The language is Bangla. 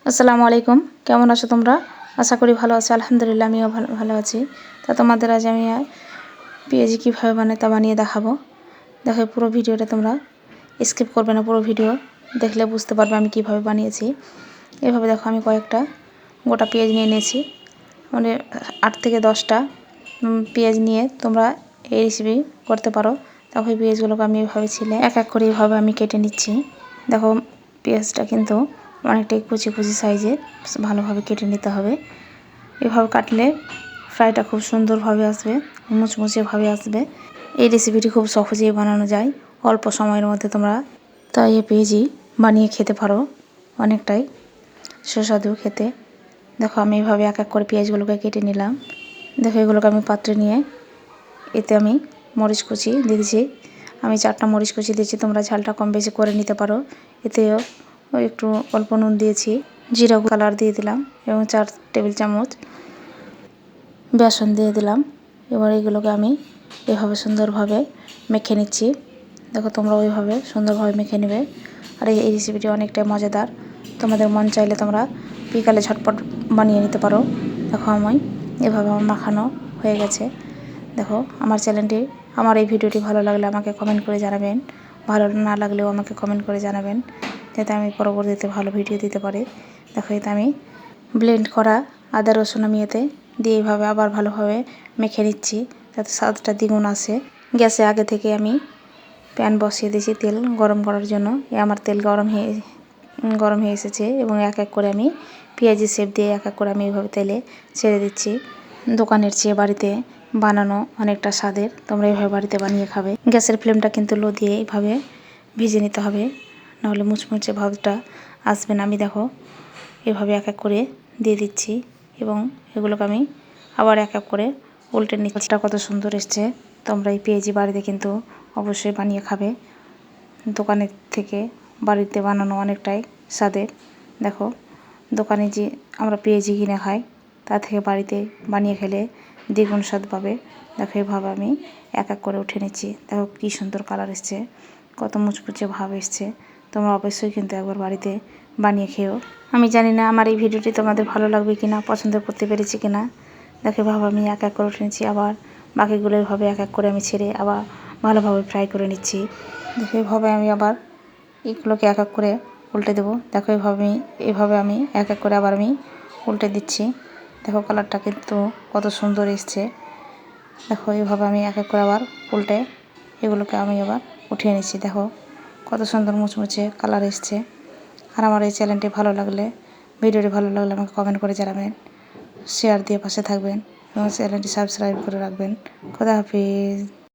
আসসালামু আলাইকুম। কেমন আছো তোমরা? আশা করি ভালো আছো। আলহামদুলিল্লাহ আমিও ভালো আছি। তা তোমাদের আজ আমি পেঁয়াজি কীভাবে বানাই তা বানিয়ে দেখাবো। দেখো পুরো ভিডিওটা তোমরা স্কিপ করবে না, পুরো ভিডিও দেখলে বুঝতে পারবে আমি কিভাবে বানিয়েছি। এভাবে দেখো আমি কয়েকটা গোটা পেঁয়াজ নিয়ে নিয়েছি, মানে 8 থেকে 10টা পেঁয়াজ নিয়ে তোমরা এই রেসিপি করতে পারো। দেখো এই পেঁয়াজগুলোকে আমি এভাবে ছিলে এক এক করে এইভাবে আমি কেটে নিচ্ছি। দেখো পেঁয়াজটা কিন্তু অনেকটাই কুচি কুচি সাইজে ভালোভাবে কেটে নিতে হবে। এভাবে কাটলে ফ্রাইটা খুব সুন্দরভাবে আসবে, মুচমুচেভাবে আসবে। এই রেসিপিটি খুব সহজেই বানানো যায় অল্প সময়ের মধ্যে। তোমরা তাই এই পেঁয়াজি বানিয়ে খেতে পারো, অনেকটাই সুস্বাদু খেতে। দেখো আমি এইভাবে এক এক করে পেঁয়াজগুলোকে কেটে নিলাম। দেখো এগুলোকে আমি পাত্রে নিয়ে এতে আমি মরিচ কুচি দিয়ে দিয়েছি। আমি 4টা মরিচ কুচি দিয়েছি, তোমরা ঝালটা কম বেশি করে নিতে পারো। এতেও একটু অল্প নুন দিয়েছি, জিরা কালার দিয়ে দিলাম এবং 4 টেবিল চামচ বেসন দিয়ে দিলাম। এবার এগুলোকে আমি এভাবে সুন্দরভাবে মেখে নিচ্ছি। দেখো তোমরা ওইভাবে সুন্দরভাবে মেখে নেবে। আর এই রেসিপিটি অনেকটাই মজাদার। তোমাদের মন চাইলে তোমরা বিকালে ঝটপট বানিয়ে নিতে পারো। দেখো আমি এভাবে আমার মাখানো হয়ে গেছে। দেখো আমার এই ভিডিওটি ভালো লাগলে আমাকে কমেন্ট করে জানাবেন, ভালো না লাগলেও আমাকে কমেন্ট করে জানাবেন, যাতে আমি পরবর্তীতে ভালো ভিডিও দিতে পারি। দেখো এতে আমি ব্লেন্ড করা আদা রসুন আমি এতে দিয়ে এইভাবে আবার ভালোভাবে মেখে নিচ্ছি, যাতে স্বাদটা দ্বিগুণ আসে। গ্যাসে আগে থেকে আমি প্যান বসিয়ে দিয়েছি তেল গরম করার জন্য। আমার তেল গরম হয়ে এসেছে এবং এক এক করে আমি পেঁয়াজি শেপ দিয়ে এক এক করে আমি এইভাবে তেলে ছেড়ে দিচ্ছি। দোকানের চেয়ে বাড়িতে বানানো অনেকটা স্বাদের। তোমরা এইভাবে বাড়িতে বানিয়ে খাবে। গ্যাসের ফ্লেমটা কিন্তু লো দিয়ে এইভাবে ভেজে নিতে হবে, নাহলে মুচমুচে ভাবটা আসবে না। আমি দেখো এভাবে এক এক করে দিয়ে দিচ্ছি এবং এগুলোকে আমি আবার এক এক করে উল্টে নিচ্ছি। কত সুন্দর এসছে। তোমরা এই পেঁয়াজি বাড়িতে কিন্তু অবশ্যই বানিয়ে খাবে। দোকানের থেকে বাড়িতে বানানো অনেকটাই স্বাদের। দেখো দোকানে যে আমরা পেঁয়াজি কিনে খাই, তা থেকে বাড়িতে বানিয়ে খেলে দ্বিগুণ স্বাদ পাবে। দেখো এভাবে আমি এক এক করে উঠে নিচ্ছি। দেখো কী সুন্দর কালার এসছে, কত মুচমুচে ভাব এসছে। তোমরা অবশ্যই কিন্তু একবার বাড়িতে বানিয়ে খেও। আমি জানি না আমার এই ভিডিওটি তোমাদের ভালো লাগবে কি না, পছন্দ করতে পেরেছি কি না। দেখো এভাবে আমি এক এক করে উঠে নিচ্ছি। আবার বাকিগুলো এভাবে এক এক করে আমি ছেড়ে আবার ভালোভাবে ফ্রাই করে নিচ্ছি। দেখো এভাবে আমি আবার এগুলোকে এক এক করে উল্টে দেবো। দেখো এভাবে আমি এক এক করে আবার আমি উল্টে দিচ্ছি। দেখো কালারটা কিন্তু কত সুন্দর এসছে। দেখো এইভাবে আমি এক এক করে আবার উল্টে এগুলোকে আমি আবার উঠিয়ে নিচ্ছি। দেখো কত সুন্দর মুচমুচে কালার এসছে। আর আমার এই চ্যানেলটি ভিডিওটি ভালো লাগলে আমাকে কমেন্ট করে জানাবেন, শেয়ার দিয়ে পাশে থাকবেন এবং চ্যানেলটি সাবস্ক্রাইব করে রাখবেন। খোদা হাফিজ।